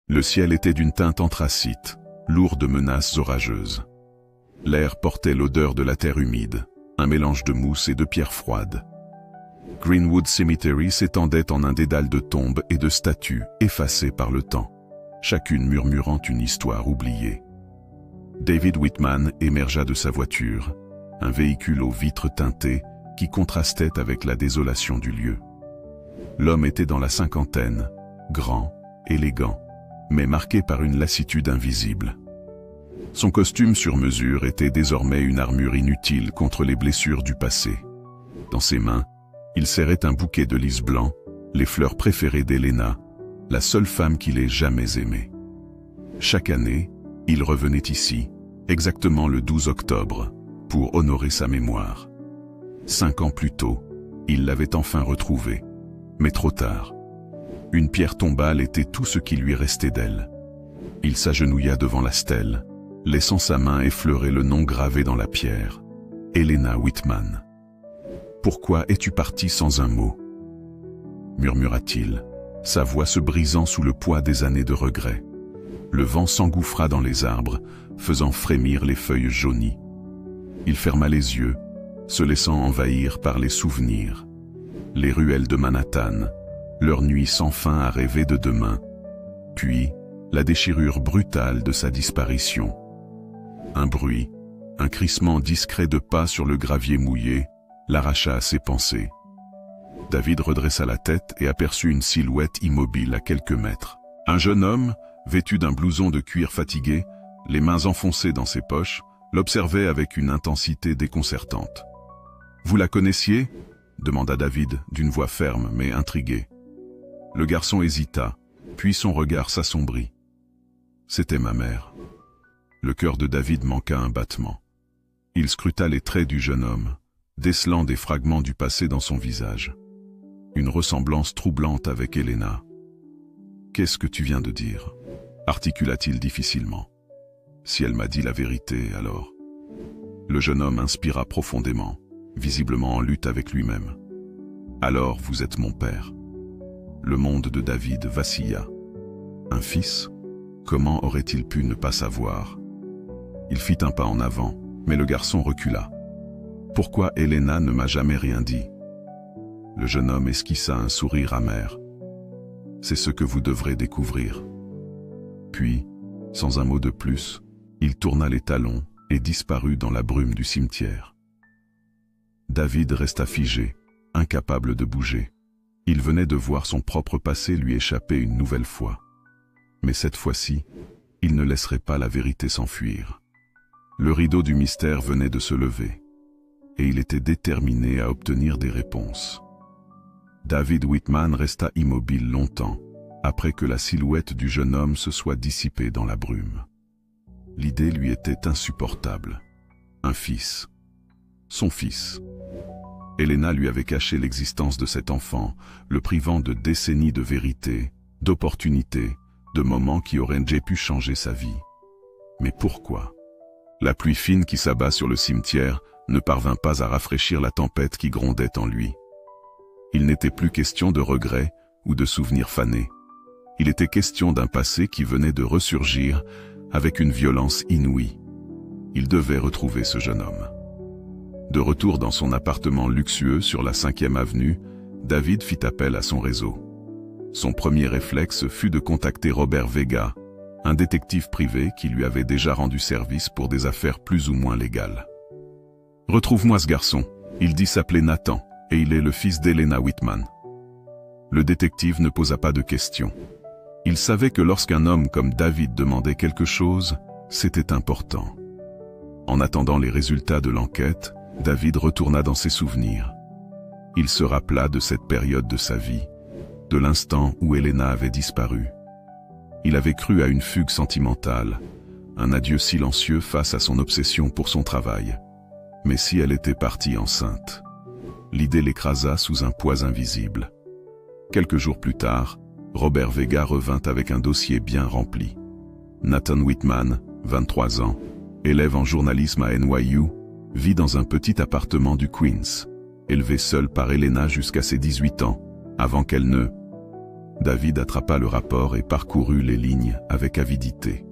Le ciel était d'une teinte anthracite, lourd de menaces orageuses. L'air portait l'odeur de la terre humide, un mélange de mousse et de pierres froides. Greenwood Cemetery s'étendait en un dédale de tombes et de statues effacées par le temps, chacune murmurant une histoire oubliée. David Whitman émergea de sa voiture, un véhicule aux vitres teintées qui contrastait avec la désolation du lieu. L'homme était dans la cinquantaine, grand, élégant, mais marqué par une lassitude invisible. Son costume sur mesure était désormais une armure inutile contre les blessures du passé. Dans ses mains, il serrait un bouquet de lys blanc, les fleurs préférées d'Helena, la seule femme qu'il ait jamais aimée. Chaque année, il revenait ici, exactement le 12 octobre, pour honorer sa mémoire. 5 ans plus tôt, il l'avait enfin retrouvée, mais trop tard. Une pierre tombale était tout ce qui lui restait d'elle. Il s'agenouilla devant la stèle, laissant sa main effleurer le nom gravé dans la pierre. Helena Whitman. « Pourquoi es-tu partie sans un mot ?» murmura-t-il, sa voix se brisant sous le poids des années de regret. Le vent s'engouffra dans les arbres, faisant frémir les feuilles jaunies. Il ferma les yeux, se laissant envahir par les souvenirs. Les ruelles de Manhattan, leur nuit sans fin à rêver de demain, puis la déchirure brutale de sa disparition. Un bruit, un crissement discret de pas sur le gravier mouillé, l'arracha à ses pensées. David redressa la tête et aperçut une silhouette immobile à quelques mètres. Un jeune homme, vêtu d'un blouson de cuir fatigué, les mains enfoncées dans ses poches, l'observait avec une intensité déconcertante. « Vous la connaissiez ?» demanda David d'une voix ferme mais intriguée. Le garçon hésita, puis son regard s'assombrit. C'était ma mère. Le cœur de David manqua un battement. Il scruta les traits du jeune homme, décelant des fragments du passé dans son visage. Une ressemblance troublante avec Helena. « Qu'est-ce que tu viens de dire ?» articula-t-il difficilement. « Si elle m'a dit la vérité, alors... » Le jeune homme inspira profondément, visiblement en lutte avec lui-même. « Alors vous êtes mon père. » Le monde de David vacilla. Un fils? Comment aurait-il pu ne pas savoir? Il fit un pas en avant, mais le garçon recula. « Pourquoi Helena ne m'a jamais rien dit ?» Le jeune homme esquissa un sourire amer. « C'est ce que vous devrez découvrir. » Puis, sans un mot de plus, il tourna les talons et disparut dans la brume du cimetière. David resta figé, incapable de bouger. Il venait de voir son propre passé lui échapper une nouvelle fois. Mais cette fois-ci, il ne laisserait pas la vérité s'enfuir. Le rideau du mystère venait de se lever, et il était déterminé à obtenir des réponses. David Whitman resta immobile longtemps, après que la silhouette du jeune homme se soit dissipée dans la brume. L'idée lui était insupportable. Un fils. Son fils. Helena lui avait caché l'existence de cet enfant, le privant de décennies de vérité, d'opportunités, de moments qui auraient pu changer sa vie. Mais pourquoi? La pluie fine qui s'abat sur le cimetière ne parvint pas à rafraîchir la tempête qui grondait en lui. Il n'était plus question de regrets ou de souvenirs fanés. Il était question d'un passé qui venait de ressurgir avec une violence inouïe. Il devait retrouver ce jeune homme. De retour dans son appartement luxueux sur la 5e avenue, David fit appel à son réseau. Son premier réflexe fut de contacter Robert Vega, un détective privé qui lui avait déjà rendu service pour des affaires plus ou moins légales. « Retrouve-moi ce garçon, il dit s'appeler Nathan, et il est le fils d'Helena Whitman. » Le détective ne posa pas de questions. Il savait que lorsqu'un homme comme David demandait quelque chose, c'était important. En attendant les résultats de l'enquête, David retourna dans ses souvenirs. Il se rappela de cette période de sa vie, de l'instant où Helena avait disparu. Il avait cru à une fugue sentimentale, un adieu silencieux face à son obsession pour son travail. Mais si elle était partie enceinte? L'idée l'écrasa sous un poids invisible. Quelques jours plus tard, Robert Vega revint avec un dossier bien rempli. Nathan Whitman, 23 ans, élève en journalisme à NYU, vit dans un petit appartement du Queens, élevé seul par Helena jusqu'à ses 18 ans, avant qu'elle ne... David attrapa le rapport et parcourut les lignes avec avidité.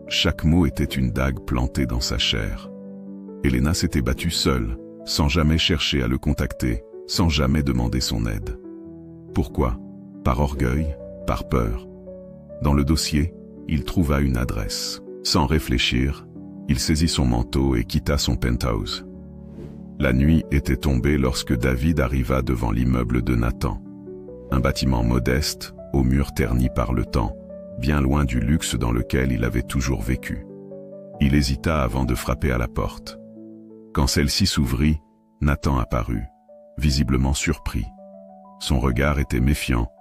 Chaque mot était une dague plantée dans sa chair. Elena s'était battue seule, sans jamais chercher à le contacter, sans jamais demander son aide. Pourquoi? Par orgueil? Par peur? Dans le dossier, il trouva une adresse. Sans réfléchir, il saisit son manteau et quitta son penthouse. La nuit était tombée lorsque David arriva devant l'immeuble de Nathan. Un bâtiment modeste, aux murs ternis par le temps, bien loin du luxe dans lequel il avait toujours vécu. Il hésita avant de frapper à la porte. Quand celle-ci s'ouvrit, Nathan apparut, visiblement surpris. Son regard était méfiant,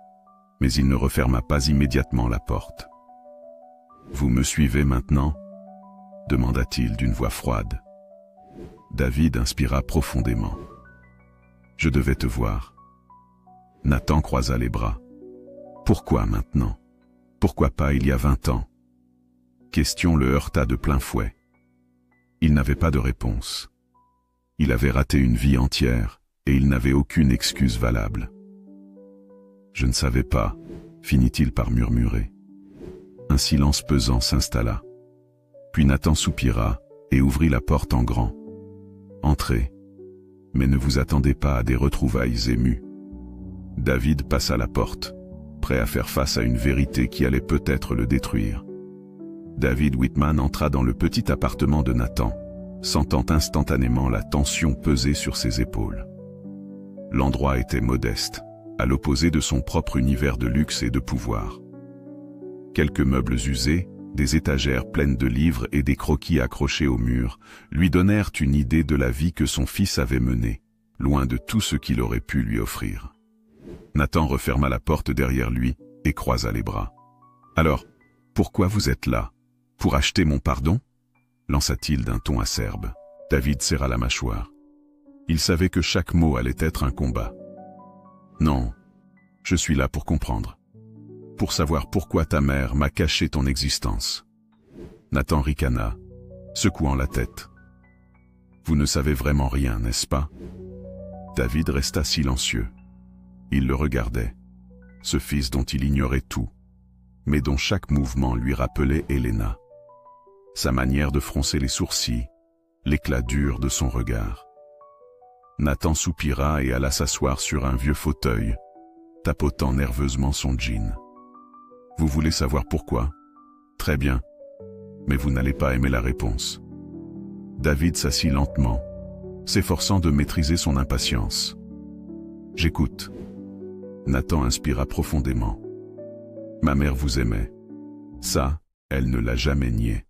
mais il ne referma pas immédiatement la porte. « Vous me suivez maintenant ?» demanda-t-il d'une voix froide. David inspira profondément. « Je devais te voir. » Nathan croisa les bras. « Pourquoi maintenant? Pourquoi pas il y a 20 ans ?» Question le heurta de plein fouet. Il n'avait pas de réponse. Il avait raté une vie entière, et il n'avait aucune excuse valable. « Je ne savais pas », finit-il par murmurer. Un silence pesant s'installa. Puis Nathan soupira et ouvrit la porte en grand. « Entrez, mais ne vous attendez pas à des retrouvailles émues. » David passa la porte, prêt à faire face à une vérité qui allait peut-être le détruire. David Whitman entra dans le petit appartement de Nathan, sentant instantanément la tension peser sur ses épaules. L'endroit était modeste, à l'opposé de son propre univers de luxe et de pouvoir. Quelques meubles usés, des étagères pleines de livres et des croquis accrochés au mur, lui donnèrent une idée de la vie que son fils avait menée, loin de tout ce qu'il aurait pu lui offrir. Nathan referma la porte derrière lui et croisa les bras. « Alors, pourquoi vous êtes là? Pour acheter mon pardon ?» lança-t-il d'un ton acerbe. David serra la mâchoire. Il savait que chaque mot allait être un combat. « Non, je suis là pour comprendre. Pour savoir pourquoi ta mère m'a caché ton existence. » Nathan ricana, secouant la tête. « Vous ne savez vraiment rien, n'est-ce pas ?» David resta silencieux. Il le regardait, ce fils dont il ignorait tout, mais dont chaque mouvement lui rappelait Elena. Sa manière de froncer les sourcils, l'éclat dur de son regard. Nathan soupira et alla s'asseoir sur un vieux fauteuil, tapotant nerveusement son jean. « Vous voulez savoir pourquoi? Très bien, mais vous n'allez pas aimer la réponse. » David s'assit lentement, s'efforçant de maîtriser son impatience. « J'écoute. » Nathan inspira profondément. « Ma mère vous aimait. Ça, elle ne l'a jamais nié.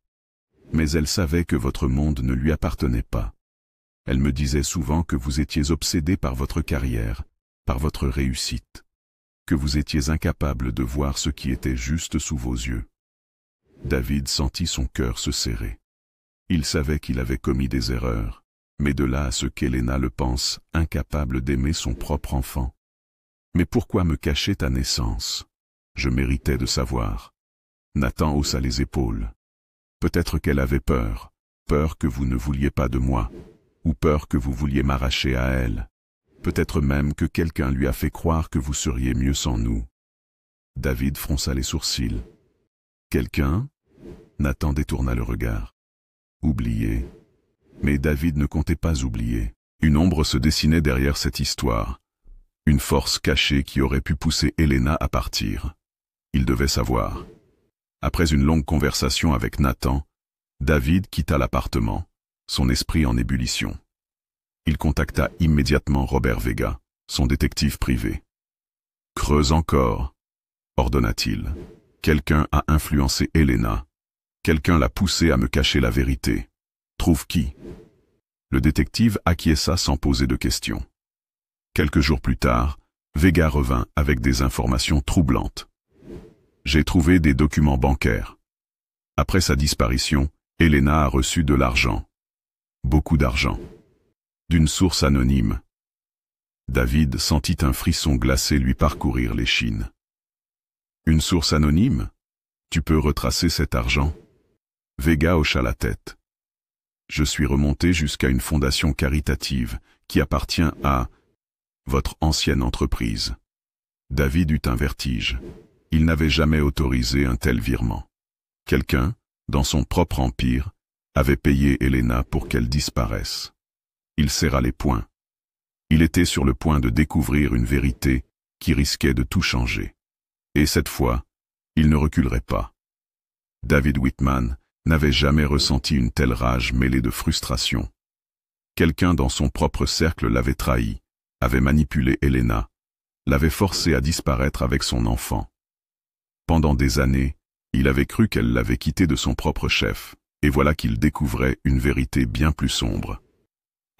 Mais elle savait que votre monde ne lui appartenait pas. Elle me disait souvent que vous étiez obsédé par votre carrière, par votre réussite, que vous étiez incapable de voir ce qui était juste sous vos yeux. » David sentit son cœur se serrer. Il savait qu'il avait commis des erreurs, mais de là à ce qu'Elena le pense, incapable d'aimer son propre enfant. « Mais pourquoi me cacher ta naissance? Je méritais de savoir. » Nathan haussa les épaules. Peut-être qu'elle avait peur, peur que vous ne vouliez pas de moi, ou peur que vous vouliez m'arracher à elle. Peut-être même que quelqu'un lui a fait croire que vous seriez mieux sans nous. David fronça les sourcils. Quelqu'un? Nathan détourna le regard. Oublié. Mais David ne comptait pas oublier. Une ombre se dessinait derrière cette histoire. Une force cachée qui aurait pu pousser Elena à partir. Il devait savoir. Après une longue conversation avec Nathan, David quitta l'appartement, son esprit en ébullition. Il contacta immédiatement Robert Vega, son détective privé. « Creuse encore », ordonna-t-il. « Quelqu'un a influencé Elena. Quelqu'un l'a poussée à me cacher la vérité. Trouve qui ?» Le détective acquiesça sans poser de questions. Quelques jours plus tard, Vega revint avec des informations troublantes. « J'ai trouvé des documents bancaires. Après sa disparition, Elena a reçu de l'argent. Beaucoup d'argent. D'une source anonyme. » David sentit un frisson glacé lui parcourir l'échine. « Une source anonyme? Tu peux retracer cet argent ?» Vega hocha la tête. « Je suis remonté jusqu'à une fondation caritative qui appartient à votre ancienne entreprise. David eut un vertige. Il n'avait jamais autorisé un tel virement. Quelqu'un, dans son propre empire, avait payé Helena pour qu'elle disparaisse. Il serra les poings. Il était sur le point de découvrir une vérité qui risquait de tout changer. Et cette fois, il ne reculerait pas. David Whitman n'avait jamais ressenti une telle rage mêlée de frustration. Quelqu'un dans son propre cercle l'avait trahi, avait manipulé Helena, l'avait forcée à disparaître avec son enfant. Pendant des années, il avait cru qu'elle l'avait quitté de son propre chef, et voilà qu'il découvrait une vérité bien plus sombre.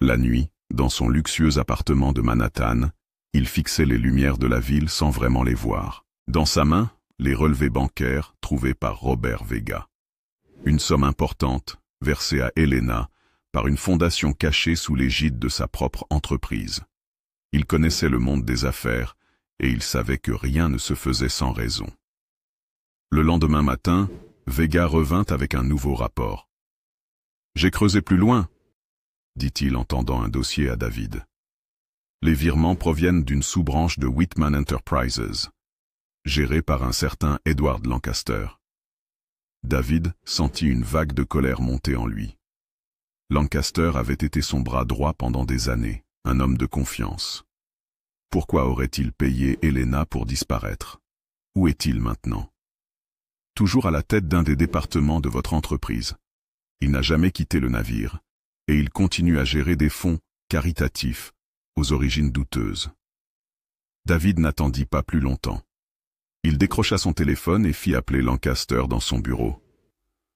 La nuit, dans son luxueux appartement de Manhattan, il fixait les lumières de la ville sans vraiment les voir. Dans sa main, les relevés bancaires trouvés par Robert Vega. Une somme importante, versée à Helena, par une fondation cachée sous l'égide de sa propre entreprise. Il connaissait le monde des affaires, et il savait que rien ne se faisait sans raison. Le lendemain matin, Vega revint avec un nouveau rapport. « J'ai creusé plus loin », dit-il en tendant un dossier à David. Les virements proviennent d'une sous-branche de Whitman Enterprises, gérée par un certain Edward Lancaster. David sentit une vague de colère monter en lui. Lancaster avait été son bras droit pendant des années, un homme de confiance. Pourquoi aurait-il payé Helena pour disparaître? Où est-il maintenant? Toujours à la tête d'un des départements de votre entreprise. Il n'a jamais quitté le navire, et il continue à gérer des fonds caritatifs aux origines douteuses. David n'attendit pas plus longtemps. Il décrocha son téléphone et fit appeler Lancaster dans son bureau.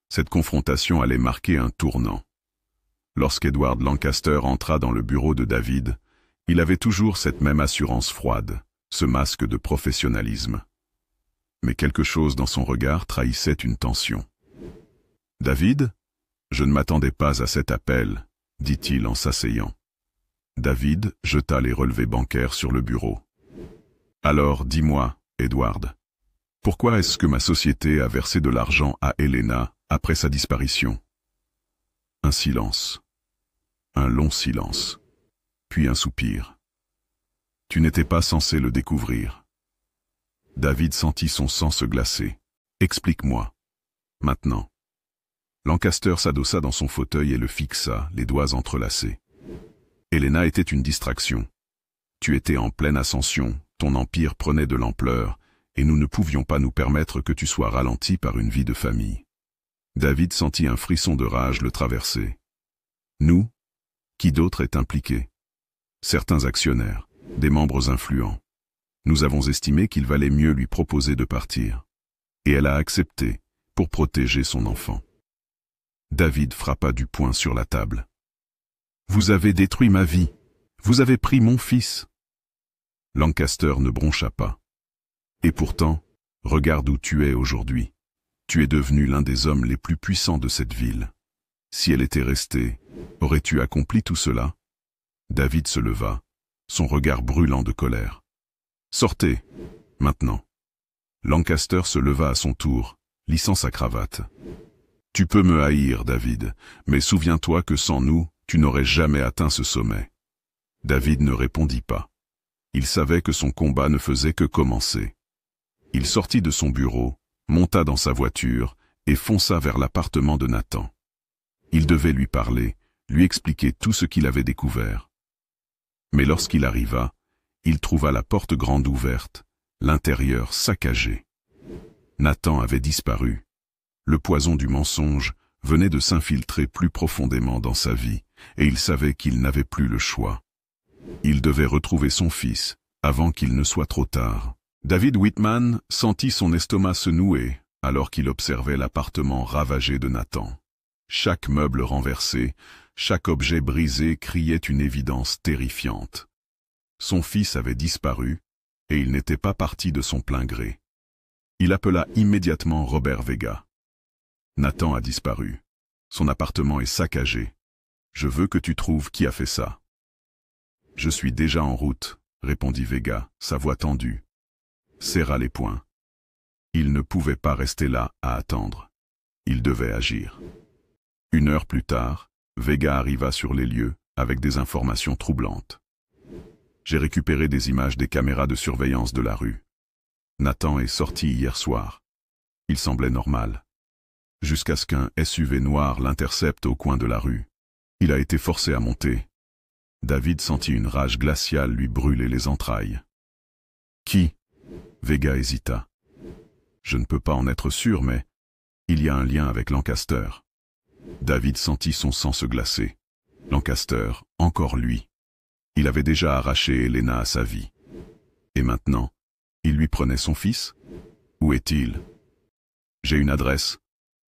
Cette confrontation allait marquer un tournant. Lorsqu'Edward Lancaster entra dans le bureau de David, il avait toujours cette même assurance froide, ce masque de professionnalisme. Mais quelque chose dans son regard trahissait une tension. « David, je ne m'attendais pas à cet appel, » dit-il en s'asseyant. David jeta les relevés bancaires sur le bureau. « Alors, dis-moi, Edward, pourquoi est-ce que ma société a versé de l'argent à Helena après sa disparition ?» Un silence. Un long silence. Puis un soupir. « Tu n'étais pas censé le découvrir. » David sentit son sang se glacer. « Explique-moi. Maintenant. » Lancaster s'adossa dans son fauteuil et le fixa, les doigts entrelacés. « Helena était une distraction. Tu étais en pleine ascension, ton empire prenait de l'ampleur, et nous ne pouvions pas nous permettre que tu sois ralenti par une vie de famille. » David sentit un frisson de rage le traverser. « Nous? Qui d'autre est impliqué? Certains actionnaires, des membres influents. Nous avons estimé qu'il valait mieux lui proposer de partir. Et elle a accepté, pour protéger son enfant. » David frappa du poing sur la table. « Vous avez détruit ma vie. Vous avez pris mon fils. » Lancaster ne broncha pas. « Et pourtant, regarde où tu es aujourd'hui. Tu es devenu l'un des hommes les plus puissants de cette ville. Si elle était restée, aurais-tu accompli tout cela ?» David se leva, son regard brûlant de colère. « Sortez, maintenant. » Lancaster se leva à son tour, lissant sa cravate. « Tu peux me haïr, David, mais souviens-toi que sans nous, tu n'aurais jamais atteint ce sommet. » David ne répondit pas. Il savait que son combat ne faisait que commencer. Il sortit de son bureau, monta dans sa voiture et fonça vers l'appartement de Nathan. Il devait lui parler, lui expliquer tout ce qu'il avait découvert. Mais lorsqu'il arriva, il trouva la porte grande ouverte, l'intérieur saccagé. Nathan avait disparu. Le poison du mensonge venait de s'infiltrer plus profondément dans sa vie, et il savait qu'il n'avait plus le choix. Il devait retrouver son fils, avant qu'il ne soit trop tard. David Whitman sentit son estomac se nouer, alors qu'il observait l'appartement ravagé de Nathan. Chaque meuble renversé, chaque objet brisé criait une évidence terrifiante. Son fils avait disparu, et il n'était pas parti de son plein gré. Il appela immédiatement Robert Vega. « Nathan a disparu. Son appartement est saccagé. Je veux que tu trouves qui a fait ça. »« Je suis déjà en route, » répondit Vega, sa voix tendue. Serra les poings. Il ne pouvait pas rester là à attendre. Il devait agir. 1 heure plus tard, Vega arriva sur les lieux avec des informations troublantes. « J'ai récupéré des images des caméras de surveillance de la rue. Nathan est sorti hier soir. Il semblait normal. Jusqu'à ce qu'un SUV noir l'intercepte au coin de la rue. Il a été forcé à monter. David sentit une rage glaciale lui brûler les entrailles. Qui? Vega hésita. Je ne peux pas en être sûr, mais il y a un lien avec Lancaster. David sentit son sang se glacer. Lancaster, encore lui. Il avait déjà arraché Helena à sa vie. Et maintenant, il lui prenait son fils? Où est-il? J'ai une adresse.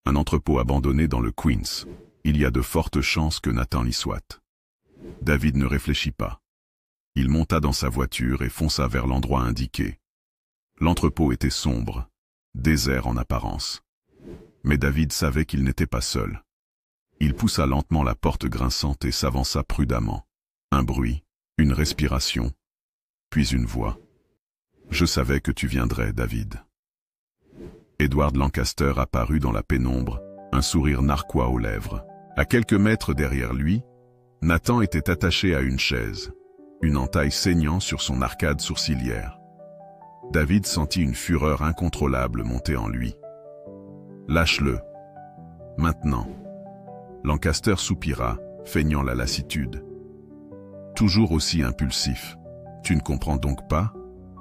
Un entrepôt abandonné dans le Queens. Il y a de fortes chances que Nathan y soit. David ne réfléchit pas. Il monta dans sa voiture et fonça vers l'endroit indiqué. L'entrepôt était sombre, désert en apparence. Mais David savait qu'il n'était pas seul. Il poussa lentement la porte grinçante et s'avança prudemment. Un bruit, une respiration, puis une voix. « Je savais que tu viendrais, David. » Edward Lancaster apparut dans la pénombre, un sourire narquois aux lèvres. À quelques mètres derrière lui, Nathan était attaché à une chaise, une entaille saignant sur son arcade sourcilière. David sentit une fureur incontrôlable monter en lui. « Lâche-le. Maintenant. » Lancaster soupira, feignant la lassitude. « Toujours aussi impulsif. Tu ne comprends donc pas?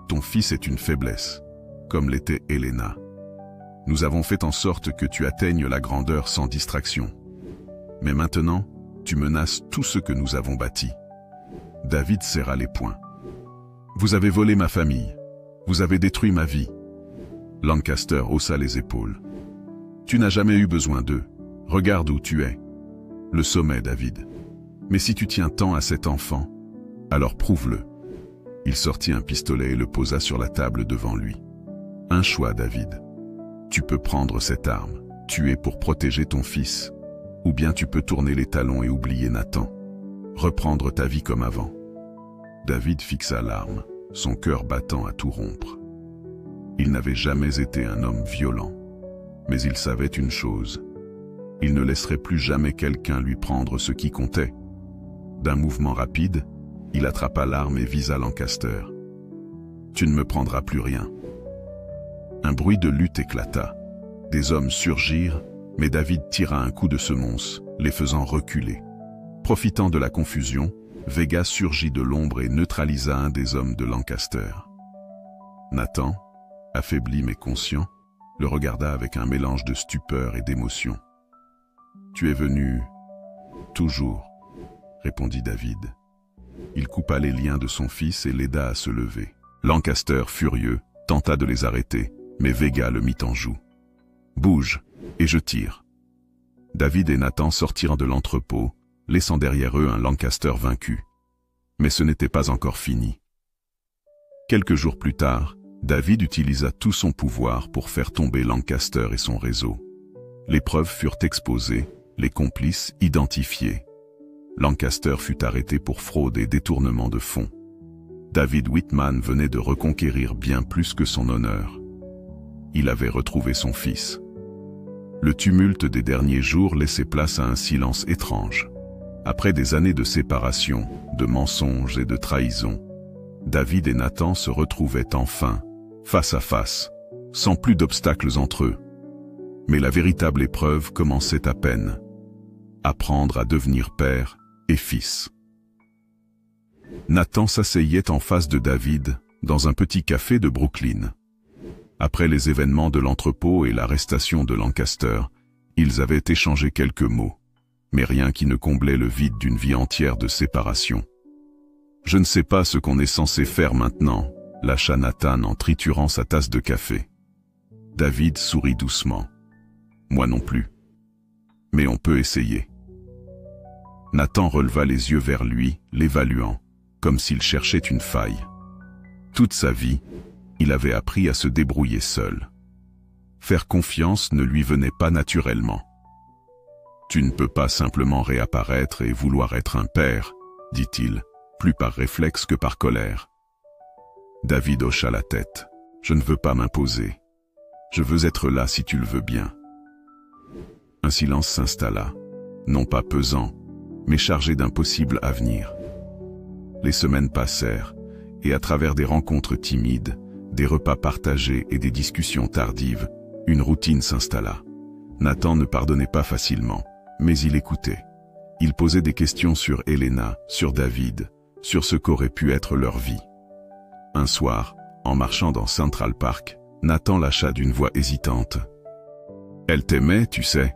Ton fils est une faiblesse, comme l'était Helena. Nous avons fait en sorte que tu atteignes la grandeur sans distraction. Mais maintenant, tu menaces tout ce que nous avons bâti. » David serra les poings. « Vous avez volé ma famille. Vous avez détruit ma vie. » Lancaster haussa les épaules. « Tu n'as jamais eu besoin d'eux. Regarde où tu es. Le sommet, David. Mais si tu tiens tant à cet enfant, alors prouve-le. » Il sortit un pistolet et le posa sur la table devant lui. « Un choix, David. Tu peux prendre cette arme, tuer pour protéger ton fils, ou bien tu peux tourner les talons et oublier Nathan. Reprendre ta vie comme avant. » David fixa l'arme, son cœur battant à tout rompre. Il n'avait jamais été un homme violent, mais il savait une chose. Il ne laisserait plus jamais quelqu'un lui prendre ce qui comptait. D'un mouvement rapide, il attrapa l'arme et visa Lancaster. « Tu ne me prendras plus rien. » Un bruit de lutte éclata. Des hommes surgirent, mais David tira un coup de semonce, les faisant reculer. Profitant de la confusion, Vega surgit de l'ombre et neutralisa un des hommes de Lancaster. Nathan, affaibli mais conscient, le regarda avec un mélange de stupeur et d'émotion. « Tu es venu... toujours, » répondit David. Il coupa les liens de son fils et l'aida à se lever. Lancaster, furieux, tenta de les arrêter, mais Vega le mit en joue. « Bouge, et je tire. » David et Nathan sortirent de l'entrepôt, laissant derrière eux un Lancaster vaincu. Mais ce n'était pas encore fini. Quelques jours plus tard, David utilisa tout son pouvoir pour faire tomber Lancaster et son réseau. Les preuves furent exposées, les complices identifiés. Lancaster fut arrêté pour fraude et détournement de fonds. David Whitman venait de reconquérir bien plus que son honneur. Il avait retrouvé son fils. Le tumulte des derniers jours laissait place à un silence étrange. Après des années de séparation, de mensonges et de trahison, David et Nathan se retrouvaient enfin, face à face, sans plus d'obstacles entre eux. Mais la véritable épreuve commençait à peine. Apprendre à devenir père et fils. Nathan s'asseyait en face de David, dans un petit café de Brooklyn. Après les événements de l'entrepôt et l'arrestation de Lancaster, ils avaient échangé quelques mots, mais rien qui ne comblait le vide d'une vie entière de séparation. « Je ne sais pas ce qu'on est censé faire maintenant », lâcha Nathan en triturant sa tasse de café. David sourit doucement. « Moi non plus. Mais on peut essayer. » Nathan releva les yeux vers lui, l'évaluant, comme s'il cherchait une faille. Toute sa vie, il avait appris à se débrouiller seul. Faire confiance ne lui venait pas naturellement. « Tu ne peux pas simplement réapparaître et vouloir être un père, » dit-il, plus par réflexe que par colère. David hocha la tête. « Je ne veux pas m'imposer. Je veux être là si tu le veux bien. » Un silence s'installa, non pas pesant, mais chargé d'un possible avenir. Les semaines passèrent, et à travers des rencontres timides, des repas partagés et des discussions tardives, une routine s'installa. Nathan ne pardonnait pas facilement, mais il écoutait. Il posait des questions sur Elena, sur David, sur ce qu'aurait pu être leur vie. Un soir, en marchant dans Central Park, Nathan lâcha d'une voix hésitante. « Elle t'aimait, tu sais ?»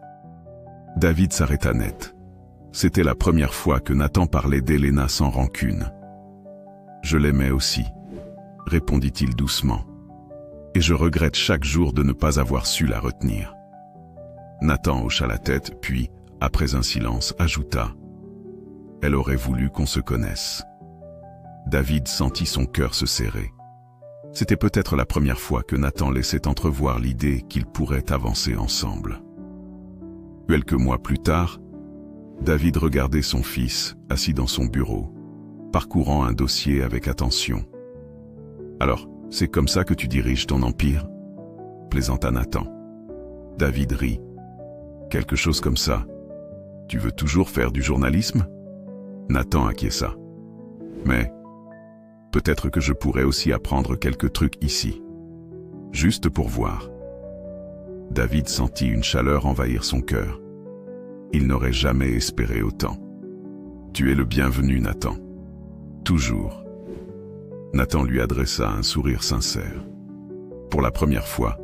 David s'arrêta net. C'était la première fois que Nathan parlait d'Elena sans rancune. « Je l'aimais aussi, » répondit-il doucement. « Et je regrette chaque jour de ne pas avoir su la retenir. » Nathan hocha la tête, puis, après un silence, ajouta « Elle aurait voulu qu'on se connaisse. » David sentit son cœur se serrer. C'était peut-être la première fois que Nathan laissait entrevoir l'idée qu'ils pourraient avancer ensemble. Quelques mois plus tard, David regardait son fils, assis dans son bureau, parcourant un dossier avec attention. « Alors, c'est comme ça que tu diriges ton empire ?» plaisanta Nathan. David rit. « Quelque chose comme ça. Tu veux toujours faire du journalisme ?» Nathan acquiesça. « Mais peut-être que je pourrais aussi apprendre quelques trucs ici. Juste pour voir. » David sentit une chaleur envahir son cœur. Il n'aurait jamais espéré autant. « Tu es le bienvenu, Nathan. Toujours. » Nathan lui adressa un sourire sincère. Pour la première fois,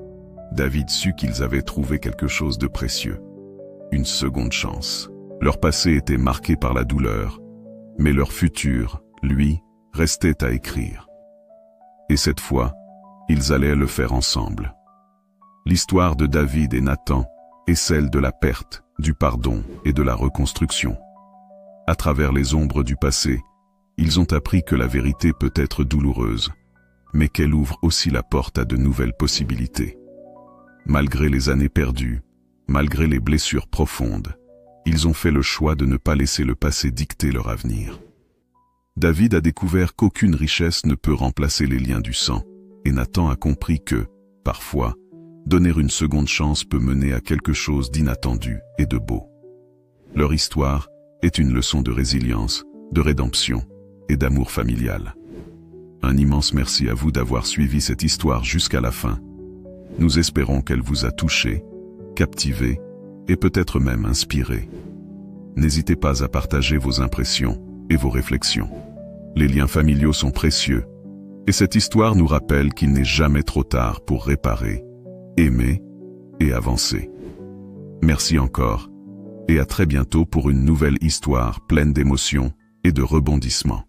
David sut qu'ils avaient trouvé quelque chose de précieux. Une seconde chance. Leur passé était marqué par la douleur, mais leur futur, lui, restait à écrire. Et cette fois, ils allaient le faire ensemble. L'histoire de David et Nathan est celle de la perte, du pardon et de la reconstruction. À travers les ombres du passé, ils ont appris que la vérité peut être douloureuse, mais qu'elle ouvre aussi la porte à de nouvelles possibilités. Malgré les années perdues, malgré les blessures profondes, ils ont fait le choix de ne pas laisser le passé dicter leur avenir. David a découvert qu'aucune richesse ne peut remplacer les liens du sang, et Nathan a compris que, parfois, donner une seconde chance peut mener à quelque chose d'inattendu et de beau. Leur histoire est une leçon de résilience, de rédemption et d'amour familial. Un immense merci à vous d'avoir suivi cette histoire jusqu'à la fin. Nous espérons qu'elle vous a touché, captivé et peut-être même inspiré. N'hésitez pas à partager vos impressions et vos réflexions. Les liens familiaux sont précieux, et cette histoire nous rappelle qu'il n'est jamais trop tard pour réparer, aimer et avancer. Merci encore, et à très bientôt pour une nouvelle histoire pleine d'émotions et de rebondissements.